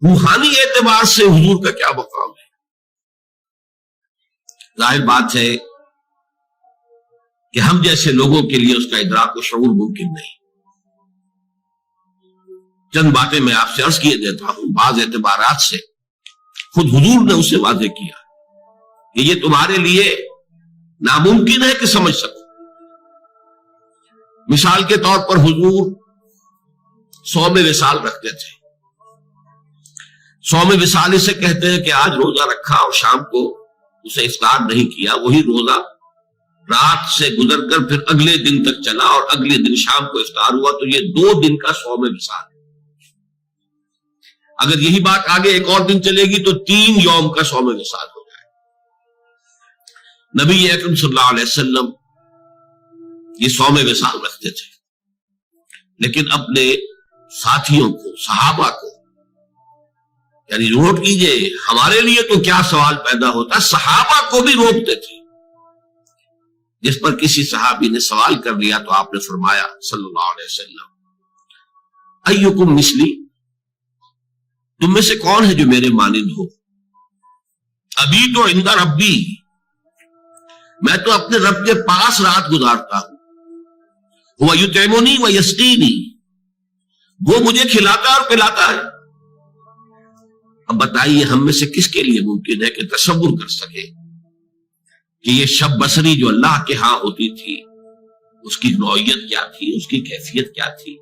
روحانی اعتبار سے حضور کا کیا مقام ہے؟ ظاہر بات ہے کہ ہم جیسے لوگوں کے لیے اس کا ادراک و شعور ممکن نہیں. چند باتیں میں آپ سے عرض کیے دیتا ہوں. بعض اعتبارات سے خود حضور نے اسے واضح کیا کہ یہ تمہارے لیے ناممکن ہے کہ سمجھ سکو. مثال کے طور پر حضور صوم وصال رکھتے تھے. صوم وصال اسے کہتے ہیں کہ آج روزہ رکھا اور شام کو اسے افطار نہیں کیا، وہی روزہ رات سے گزر کر پھر اگلے دن تک چلا اور اگلے دن شام کو افطار ہوا، تو یہ 2 دن کا صوم وصال ہے. اگر یہی بات آگے ایک اور دن چلے گی تو 3 یوم کا صوم وصال ہو جائے. نبی اکرم صلی اللہ علیہ وسلم یہ صوم وصال رکھتے تھے، لیکن اپنے ساتھیوں کو، صحابہ کو، یعنی نوٹ کیجئے ہمارے لیے تو کیا سوال پیدا ہوتا، صحابہ کو بھی روکتے تھے. جس پر کسی صحابی نے سوال کر لیا تو آپ نے فرمایا صلی اللہ علیہ وسلم، ایکم مثلی، تم میں سے کون ہے جو میرے مانند ہو؟ ابھی تو عند ربی، میں تو اپنے رب کے پاس رات گزارتا ہوں. وہ یطعمنی و یسقینی، وہ مجھے کھلاتا اور پلاتا ہے. اب بتائیے ہم میں سے کس کے لیے ممکن ہے کہ تصور کر سکے کہ یہ شب بصری جو اللہ کے ہاں ہوتی تھی اس کی نوعیت کیا تھی، اس کی کیفیت کیا تھی،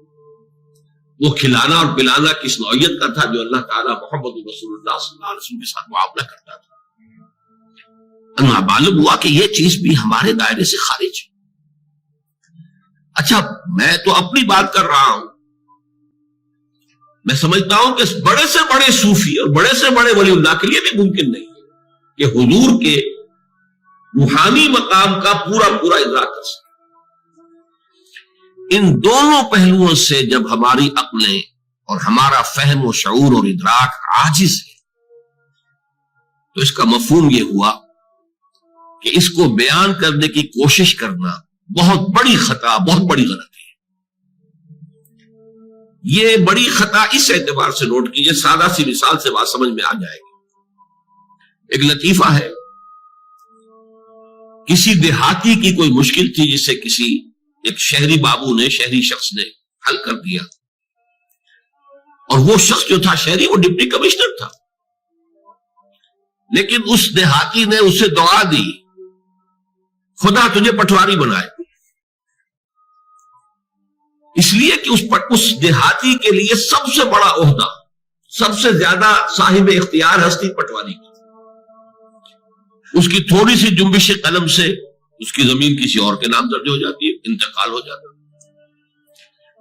وہ کھلانا اور پلانا کس نوعیت کا تھا جو اللہ تعالیٰ محمد رسول اللہ صلی اللہ علیہ وسلم کے ساتھ معاملہ کرتا تھا. معلوم ہوا کہ یہ چیز بھی ہمارے دائرے سے خارج ہے. اچھا میں تو اپنی بات کر رہا ہوں، میں سمجھتا ہوں کہ بڑے سے بڑے صوفی اور بڑے سے بڑے ولی اللہ کے لیے بھی ممکن نہیں ہے کہ حضور کے روحانی مقام کا پورا ادراک کر سکے. ان دونوں پہلوؤں سے جب ہماری عقلیں اور ہمارا فہم و شعور اور ادراک عاجز ہے تو اس کا مفہوم یہ ہوا کہ اس کو بیان کرنے کی کوشش کرنا بہت بڑی خطا، بہت بڑی غلطی ہے. یہ بڑی خطا اس اعتبار سے نوٹ کیجئے، سادہ سی مثال سے بات سمجھ میں آ جائے گی. ایک لطیفہ ہے، کسی دیہاتی کی کوئی مشکل تھی جسے کسی ایک شہری بابو نے، شہری شخص نے حل کر دیا، اور وہ شخص جو تھا شہری، وہ ڈپٹی کمشنر تھا. لیکن اس دیہاتی نے اسے دعا دی، خدا تجھے پٹواری بنائے، اس لیے کہ اس دیہاتی کے لیے سب سے بڑا عہدہ، سب سے زیادہ صاحب اختیار ہستی پٹواری کی. اس کی تھوڑی سی جنبش قلم سے اس کی زمین کسی اور کے نام درج ہو جاتی ہے، انتقال ہو جاتا ہے.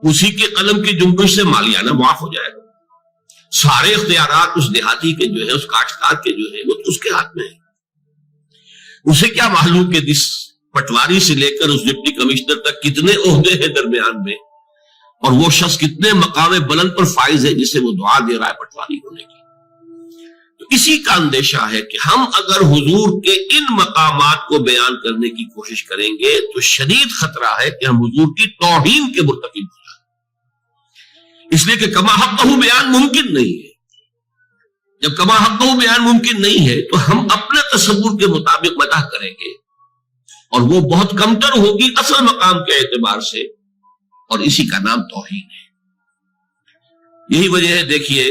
اسی کے قلم کی جنبش سے مالیانہ معاف ہو جائے گا. سارے اختیارات اس دیہاتی کے جو ہے، اس کاشتکار کے جو ہے، وہ اس کے ہاتھ میں ہے. اسے کیا معلوم کہ اس پٹواری سے لے کر اس ڈپٹی کمشنر تک کتنے عہدے ہیں درمیان میں، اور وہ شخص کتنے مقام بلند پر فائز ہے جسے وہ دعا دے رہا ہے پٹواری ہونے کی. تو اسی کا اندیشہ ہے کہ ہم اگر حضور کے ان مقامات کو بیان کرنے کی کوشش کریں گے تو شدید خطرہ ہے کہ ہم حضور کی توہین کے مرتکب ہو جائیں، اس لیے کہ کما حقہ بیان ممکن نہیں ہے. جب کما حقہ بیان ممکن نہیں ہے تو ہم اپنے تصور کے مطابق مدح کریں گے، اور وہ بہت کمتر ہوگی اصل مقام کے اعتبار سے، اور اسی کا نام توہین ہے. یہی وجہ ہے، دیکھیے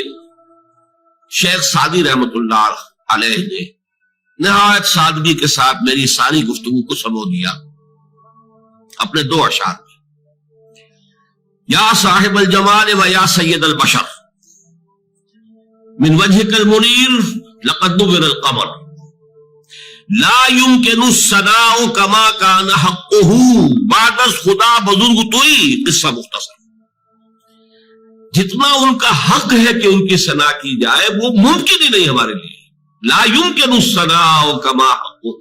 شیخ سعدی رحمت اللہ علیہ نے نہایت سادگی کے ساتھ میری ساری گفتگو کو سمو دیا اپنے 2 اشعار میں. یا صاحب الجمال و یا سید البشر، من وجهك المنیر لقد نور القمر، لا يمكن الثناء كما كان حقه، بعد از خدا بزرگ توئی. قصہ مختصر، جتنا ان کا حق ہے کہ ان کی ثنا کی جائے وہ ممکن ہی نہیں ہمارے لیے. لا يمكن الثناء كما حقه،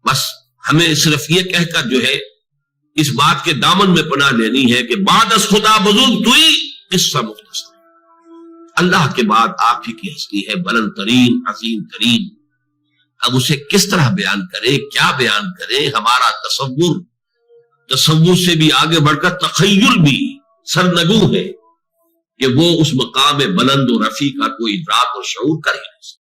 بس ہمیں صرف یہ کہہ کر جو ہے اس بات کے دامن میں پناہ لینی ہے کہ بعد از خدا بزرگ توئی. قصہ مختصر، اللہ کے بعد آپ ہی کی ہستی ہے بلند ترین، عظیم ترین. اب اسے کس طرح بیان کرے، کیا بیان کرے؟ ہمارا تصور سے بھی آگے بڑھ کر تخیل بھی سرنگو ہے کہ وہ اس مقام بلند و رفیع کا کوئی ادراک اور شعور کر ہی نہیں سکتا.